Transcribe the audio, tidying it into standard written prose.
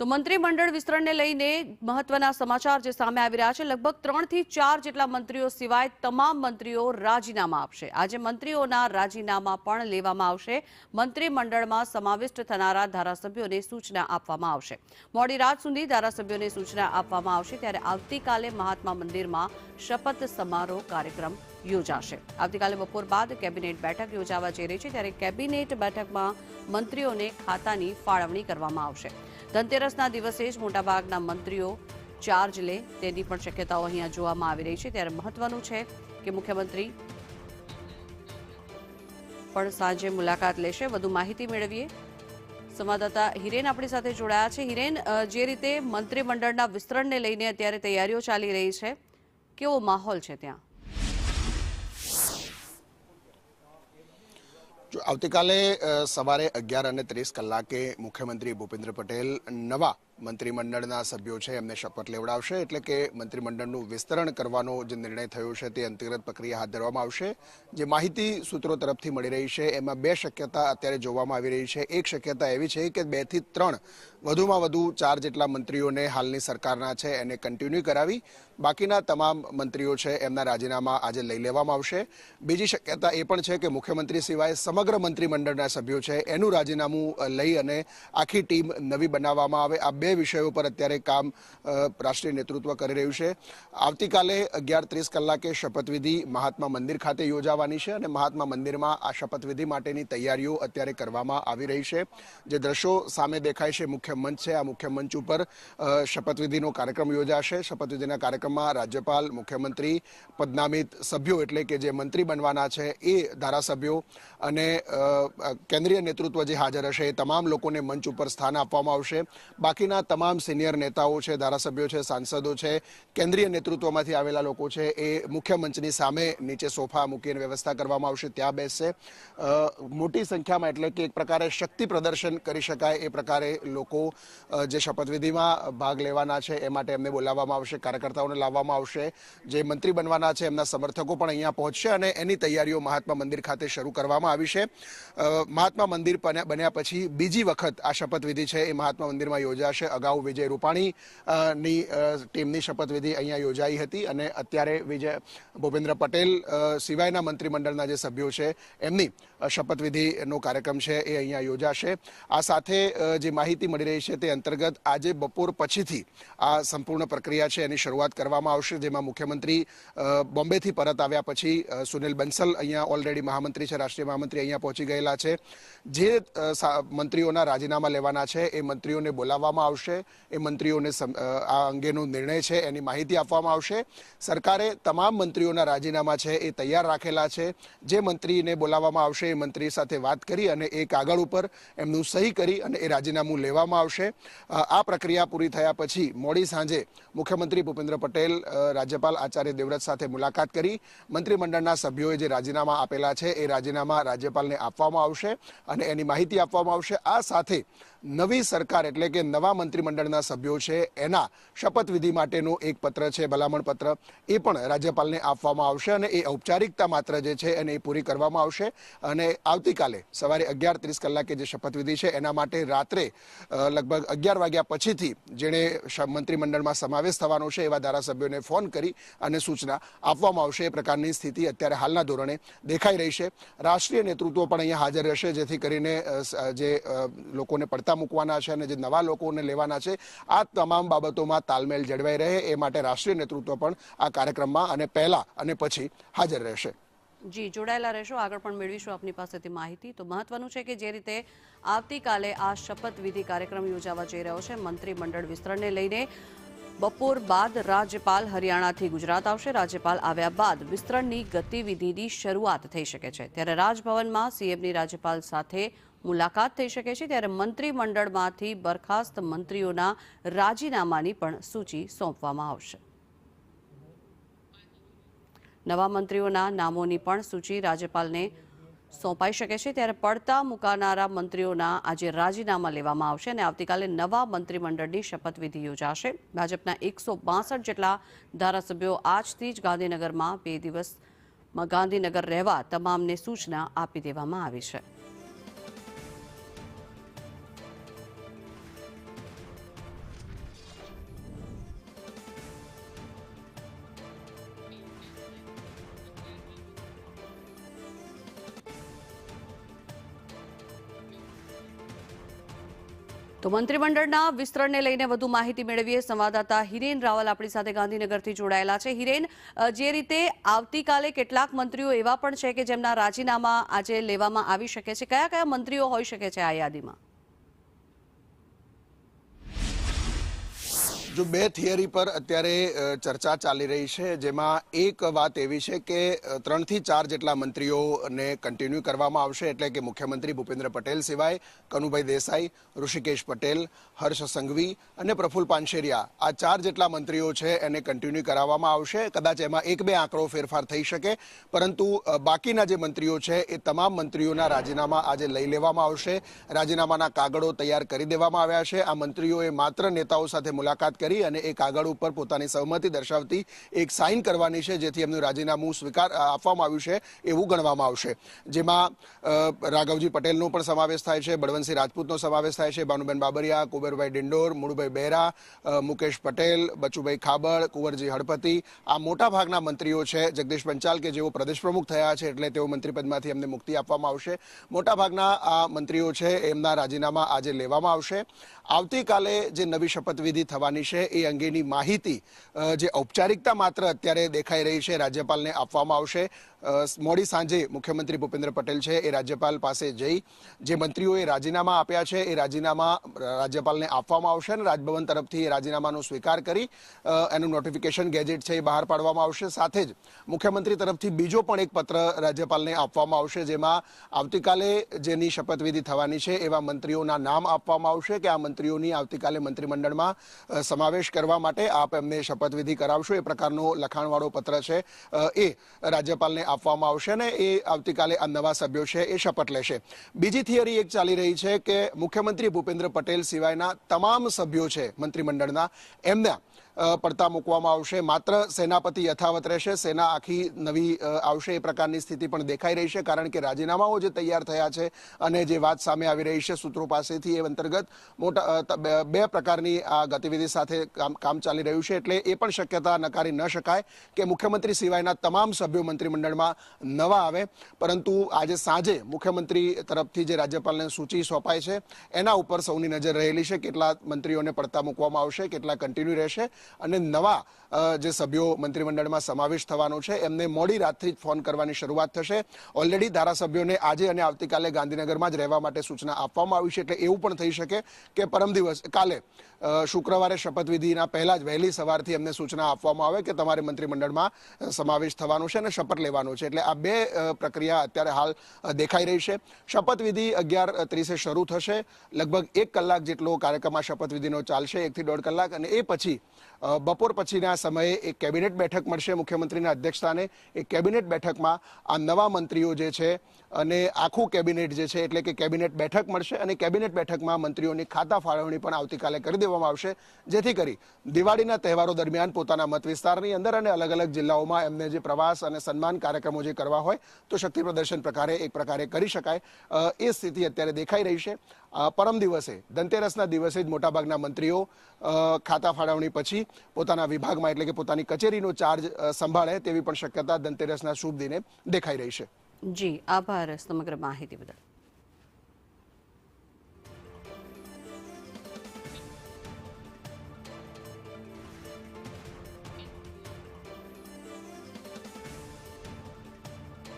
તો મંત્રીમંડળ વિસ્તરણને લઈને મહત્વના સમાચાર જે સામે આવી રહ્યા છે। લગભગ 3 થી 4 જેટલા મંત્રીઓ સિવાય તમામ મંત્રીઓ રાજીનામા આપશે। આજે મંત્રીઓના રાજીનામા પણ લેવામાં આવશે। મંત્રીમંડળમાં સમાવિષ્ટ થનારા ધારાસભ્યોને સૂચના આપવામાં આવશે। મોડી રાત સુધી ધારાસભ્યોને સૂચના આપવામાં આવશે। ત્યારે આવતીકાલે મહાત્મા મંદિરમાં શપથ સમારોહ કાર્યક્રમ યોજાશે। આવતીકાલે બપોર બાદ કેબિનેટ બેઠક યોજાવા જઈ રહી છે। ત્યારે કેબિનેટ બેઠકમાં મંત્રીઓને ખાતાની ફાળવણી કરવામાં આવશે। ધનતેરસના દિવસે જ મોટાભાગના મંત્રીઓ ચાર્જ લે તેની પણ શક્યતાઓ અહીંયા જોવામાં આવી રહી છે। ત્યારે મહત્વનું છે કે મુખ્યમંત્રી પણ સાંજે મુલાકાત લેશે। વધુ માહિતી મેળવીએ। સંવાદદાતા હિરેન આપણી સાથે જોડાયા છે। હિરેન, જે રીતે મંત્રીમંડળના વિસ્તરણને લઈને અત્યારે તૈયારીઓ ચાલી રહી છે, કેવો માહોલ છે ત્યાં? આવતીકાલે સવારે 11:30 મુખ્યમંત્રી ભૂપેન્દ્ર પટેલ નવા મંત્રીમંડળના સભ્યો છે એમને શપથ લેવડાવશે। એટલે કે મંત્રીમંડળનું વિસ્તરણ કરવાનો જે નિર્ણય થયો છે તે અંતર્ગત પ્રક્રિયા હાથ ધરવામાં આવશે। જે માહિતી સૂત્રો તરફથી મળી રહી છે એમાં 2 શક્યતા અત્યારે જોવામાં આવી રહી છે। એક શક્યતા એવી છે કે 2 થી 3 વધુમાં વધુ 4 જેટલા મંત્રીઓને હાલની સરકારના છે એને કન્ટિન્યુ કરાવી બાકીના તમામ મંત્રીઓ છે એમના રાજીનામા આજે લઈ લેવામાં આવશે। બીજી શક્યતા એ પણ છે કે મુખ્યમંત્રી સિવાય સમગ્ર મંત્રીમંડળના સભ્યો છે એનું રાજીનામું લઈ અને આખી ટીમ નવી બનાવવામાં આવે। આ 2 વિષયો પર અત્યારે કામ રાષ્ટ્રીય નેતૃત્વ કરી રહ્યું છે। આવતીકાલે 11:30 શપથવિધિ મહાત્મા મંદિર ખાતે યોજાવાની છે અને મહાત્મા મંદિરમાં આ શપથવિધિ માટેની તૈયારીઓ અત્યારે કરવામાં આવી રહી છે। જે દ્રશ્યો સામે દેખાય છે મુખ્ય મંચ છે, આ મુખ્ય મંચ ઉપર શપથવિધિનો કાર્યક્રમ યોજાશે। શપથવિધિના કાર્યક્રમમાં રાજ્યપાલ, મુખ્યમંત્રી, પદનામિત સભ્યો એટલે કે જે મંત્રી બનવાના છે એ ધારાસભ્યો અને કેન્દ્રીય નેતૃત્વ જે હાજર હશે એ તમામ લોકોને મંચ ઉપર સ્થાન આપવામાં આવશે। બાકીના તમામ સિનિયર નેતાઓ છે, ધારાસભ્યો છે, સાંસદો છે, કેન્દ્રીય નેતૃત્વમાંથી આવેલા લોકો છે એ મુખ્ય મંચની સામે નીચે સોફા મૂકીને વ્યવસ્થા કરવામાં આવશે, ત્યાં બેસશે। મોટી સંખ્યામાં એટલે કે એક પ્રકારે શક્તિ પ્રદર્શન કરી શકાય એ પ્રકારે લોકો જે શપથવિધિમાં ભાગ લેવાના છે એ માટે એમને બોલાવવામાં આવશે, કાર્યકર્તાઓને લાવવામાં આવશે। જે મંત્રી બનવાના છે એમના સમર્થકો પણ અહીંયા પહોંચશે અને એની તૈયારીઓ મહાત્મા મંદિર ખાતે શરૂ કરવામાં આવી છે। મહાત્મા મંદિર બન્યા પછી બીજી વખત આ શપથવિધિ છે એ મહાત્મા મંદિરમાં યોજાશે। અગાઉ વિજય રૂપાણીની ટીમની શપથવિધિ અહીંયા યોજાઈ હતી અને અત્યારે ભૂપેન્દ્ર પટેલ સિવાયના મંત્રીમંડળના જે સભ્યો છે એમની શપથવિધિનો કાર્યક્રમ છે એ અહીંયા યોજાશે। આ સાથે જે માહિતી મળી રહી છે તે અંતર્ગત આજે બપોર પછીથી આ સંપૂર્ણ પ્રક્રિયા છે એની શરૂઆત કરવામાં આવશે। જેમાં મુખ્યમંત્રી બોમ્બેથી પરત આવ્યા પછી સુનિલ બંસલ અહીંયા ઓલરેડી મહામંત્રી છે, રાષ્ટ્રીય મહામંત્રી અહીંયા પહોંચી ગયેલા છે। જે મંત્રીઓના રાજીનામા લેવાના છે એ મંત્રીઓને બોલાવવામાં આવશે, એ મંત્રીઓને આ અંગેનો નિર્ણય છે એની માહિતી આપવામાં આવશે। સરકારે તમામ મંત્રીઓના રાજીનામા છે એ તૈયાર રાખેલા છે। જે મંત્રીને બોલાવવામાં આવશે એ મંત્રી સાથે વાત કરી અને એ કાગળ ઉપર એમનું સહી કરી અને એ રાજીનામું લેવામાં આવશે। આ પ્રક્રિયા પૂરી થયા પછી મોડી સાંજે મુખ્યમંત્રી ભૂપેન્દ્ર પટેલ રાજ્યપાલ આચાર્ય દેવવ્રત સાથે મુલાકાત કરી મંત્રીમંડળના સભ્યોએ જે રાજીનામા આપેલા છે એ રાજીનામા રાજ્યપાલને આપવામાં આવશે અને એની માહિતી આપવામાં આવશે। આ સાથે નવી સરકાર એટલે કે નવા મંત્રીમંડળના સભ્યો છે એના શપથવિધિ માટેનો એક પત્ર છે, ભલામણ પત્ર, એ પણ રાજ્યપાલને આપવામાં આવશે અને એ ઔપચારિકતા માત્ર જે છે એને એ પૂરી કરવામાં આવશે। અને આવતીકાલે સવારે 11:30 જે શપથવિધિ છે એના માટે રાત્રે લગભગ 11 વાગ્યા પછીથી જેણે મંત્રીમંડળમાં સમાવેશ થવાનો છે એવા ધારાસભ્યોને ફોન કરી અને સૂચના આપવામાં આવશે। એ પ્રકારની સ્થિતિ અત્યારે હાલના ધોરણે દેખાઈ રહી છે। રાષ્ટ્રીય નેતૃત્વ પણ અહીંયા હાજર રહેશે જેથી કરીને જે લોકોને પડતા મૂકવાના છે અને જે નવા લોકોને લેવાના છે આ તમામ બાબતોમાં તાલમેલ જળવાઈ રહે એ માટે રાષ્ટ્રીય નેતૃત્વ પણ આ કાર્યક્રમમાં અને પહેલા અને પછી હાજર રહેશે। જી, જોડાયેલા રહેશો, આગળ પણ મેળવીશું આપની પાસેથી માહિતી। તો મહત્વનું છે કે જે રીતે આવતીકાલે આ શપથવિધિ કાર્યક્રમ યોજાવા જઈ રહ્યો છે મંત્રીમંડળ વિસ્તરણને લઈને બપોર બાદ રાજ્યપાલ હરિયાણાથી ગુજરાત આવશે। રાજ્યપાલ આવ્યા બાદ વિસ્તરણની ગતિવિધિની શરૂઆત થઈ શકે છે। ત્યારે રાજભવનમાં સીએમની રાજ્યપાલ સાથે મુલાકાત થઈ શકે છે। ત્યારે મંત્રીમંડળમાંથી બરખાસ્ત મંત્રીઓના રાજીનામાની પણ સૂચિ સોંપવામાં આવશે। નવા મંત્રીઓના નામોની પણ સૂચિ રાજ્યપાલને સોંપાઈ શકે છે। ત્યારે પડતા મૂકાનારા મંત્રીઓના આજે રાજીનામા લેવામાં આવશે અને આવતીકાલે નવા મંત્રીમંડળની શપથવિધિ યોજાશે। ભાજપના 162 જેટલા ધારાસભ્યો આજથી જ ગાંધીનગરમાં 2 દિવસમાં ગાંધીનગર રહેવા તમામને સૂચના આપી દેવામાં આવી છે। તો મંત્રીમંડળના વિસ્તરણને લઈને વધુ માહિતી મેળવીએ. સંવાદદાતા હિરેન રાવલ આપણી સાથે ગાંધીનગરથી જોડાયેલા છે. હિરેન, જે રીતે આવતીકાલે કેટલાક મંત્રીઓ એવા પણ છે કે જેમના રાજીનામા આજે લેવામાં આવી શકે છે, કયા કયા મંત્રીઓ હોઈ શકે છે આ યાદીમાં? જો બે થિયરી પર અત્યારે ચર્ચા ચાલી રહી છે, જેમાં એક વાત એવી છે કે 3 થી 4 જેટલા મંત્રીઓને કન્ટિન્યુ કરવામાં આવશે, એટલે કે મુખ્યમંત્રી ભૂપેન્દ્ર પટેલ સિવાય કનુભાઈ દેસાઈ, ઋષિકેશ પટેલ, હર્ષ સંઘવી અને પ્રફુલ્લ પાનશેરિયા, આ 4 જેટલા મંત્રીઓ છે એને કન્ટિન્યુ કરાવવામાં આવશે. કદાચ એમાં 1-2 આંકડો ફેરફાર થઈ શકે, પરંતુ બાકીના જે મંત્રીઓ છે એ તમામ મંત્રીઓના રાજીનામા આજે લઈ લેવામાં આવશે. રાજીનામાના કાગળો તૈયાર કરી દેવામાં આવ્યા છે. આ મંત્રીઓએ માત્ર નેતાઓ સાથે મુલાકાત કરી અને એ કાગળ ઉપર પોતાની સહમતિ દર્શાવતી એક સાઇન કરવાની છે, જેથી એમનું રાજીનામું સ્વીકાર આપવામાં આવ્યું છે એવું ગણવામાં આવશે. જેમાં રાઘવજી પટેલનો પણ સમાવેશ થાય છે, બળવંતસિંહ રાજપૂતનો સમાવેશ થાય છે, ભાનુબેન બાબરિયા, કુબેરભાઈ ડિંડોર, મુળુભાઈ બહેરા, મુકેશ પટેલ, બચુભાઈ ખાબડ, કુંવરજી હળપતિ, આ મોટા ભાગના મંત્રીઓ છે. જગદીશ પંચાલ કે જેઓ પ્રદેશ પ્રમુખ થયા છે એટલે તેઓ મંત્રીપદમાંથી એમને મુક્તિ આપવામાં આવશે. મોટા ભાગના આ મંત્રીઓ છે એમના રાજીનામા આજે લેવામાં આવશે. આવતીકાલે જે નવી શપથવિધિ થવાની છે એ અંગેની માહિતી જે ઔપચારિકતા માત્ર અત્યારે દેખાઈ રહી છે રાજ્યપાલને આપવામાં આવશે. મોડી સાંજે મુખ્યમંત્રી ભૂપેન્દ્ર પટેલ છે એ રાજ્યપાલ પાસે જઈ જે મંત્રીઓએ રાજીનામા આપ્યા છે એ રાજીનામા રાજ્યપાલને આપવામાં આવશે અને રાજભવન તરફથી એ રાજીનામાનો સ્વીકાર કરી એનું નોટિફિકેશન ગેજેટ છે એ બહાર પાડવામાં આવશે. સાથે જ મુખ્યમંત્રી તરફથી બીજો પણ એક પત્ર રાજ્યપાલને આપવામાં આવશે, જેમાં આવતીકાલે જેની શપથવિધિ થવાની છે એવા મંત્રીઓના નામ આપવામાં આવશે કે આ મંત્રીઓની આવતીકાલે મંત્રીમંડળમાં સમાવેશ કરવા માટે આપ એમને શપથવિધિ કરાવશો, એ પ્રકારનો લખાણવાળો પત્ર છે એ રાજ્યપાલને આપવામાં આવશે અને એ આવતીકાલે આ નવા સભ્યો છે એ શપથ લેશે. બીજી થિયરી એક ચાલી રહી છે કે મુખ્યમંત્રી ભૂપેન્દ્ર પટેલ સિવાયના તમામ સભ્યો છે મંત્રીમંડળના એમના પડતા મૂકવામાં આવશે. માત્ર સેનાપતિ યથાવત રહેશે, સેના આખી નવી આવશે એ પ્રકારની સ્થિતિ પણ દેખાઈ રહી છે, કારણ કે રાજીનામાઓ જે તૈયાર થયા છે અને જે વાત સામે આવી રહી છે સૂત્રો પાસેથી એ અંતર્ગત મોટા બે પ્રકારની આ ગતિવિધિ સાથે કામ ચાલી રહ્યું છે. એટલે એ પણ શક્યતા નકારી ન શકાય કે મુખ્યમંત્રી સિવાયના તમામ સભ્યો મંત્રીમંડળમાં નવા આવે, પરંતુ આજે સાંજે મુખ્યમંત્રી તરફથી જે રાજ્યપાલને સૂચિ સોંપાય છે એના ઉપર સૌની નજર રહેલી છે. કેટલા મંત્રીઓને પડતા મૂકવામાં આવશે, કેટલા કન્ટિન્યુ રહેશે અને નવા જે સભ્યો મંત્રીમંડળમાં સમાવેશ થવાનો છે એમને મોડી રાતથી જ ફોન કરવાની શરૂઆત થશે. ઓલરેડી ધારાસભ્યોને આજે અને આવતીકાલે ગાંધીનગરમાં જ રહેવા માટે સૂચના આપવામાં આવી છે. એટલે એવું પણ થઈ શકે કે પરમ દિવસ કાલે શુક્રવારે શપથવિધિના પહેલા જ વહેલી સવારથી એમને સૂચના આપવામાં આવે કે તમારે મંત્રીમંડળમાં સમાવેશ થવાનો છે અને શપથ લેવાનો છે. એટલે આ બે પ્રક્રિયા અત્યારે હાલ દેખાઈ રહી છે. શપથવિધિ 11:30 શરૂ થશે. લગભગ 1 કલાક જેટલો કાર્યક્રમ આ શપથવિધિનો ચાલશે, 1 થી 1.5 કલાક, અને એ પછી બપોર પછીના સમયે એક કેબિનેટ બેઠક મળશે મુખ્યમંત્રીના અધ્યક્ષસ્થાને. એ કેબિનેટ બેઠકમાં આ નવા મંત્રીઓ જે છે અને આખું કેબિનેટ જે છે એટલે કે કેબિનેટ બેઠક મળશે અને કેબિનેટ બેઠકમાં મંત્રીઓની ખાતા ફાળવણી પણ આવતીકાલે કરી દેવામાં આવશે, જેથી કરી દિવાળીના તહેવારો દરમિયાન પોતાના મત વિસ્તારની અંદર અને અલગ અલગ જિલ્લાઓમાં એમને જે પ્રવાસ અને સન્માન કાર્યક્રમો જે કરવા હોય તો શક્તિ પ્રદર્શન એક પ્રકારે કરી શકાય. એ સ્થિતિ અત્યારે દેખાઈ રહી છે. પરમ દિવસે ધનતેરસના દિવસે જ મોટાભાગના મંત્રીઓ ખાતા ફાળવણી પછી પોતાના વિભાગમાં એટલે કે પોતાની કચેરીનો ચાર્જ સંભાળે તેવી પણ શક્યતા ધનતેરસના શુભ દિને દેખાઈ રહી છે. જી, આભાર સમગ્ર માહિતી બદલ.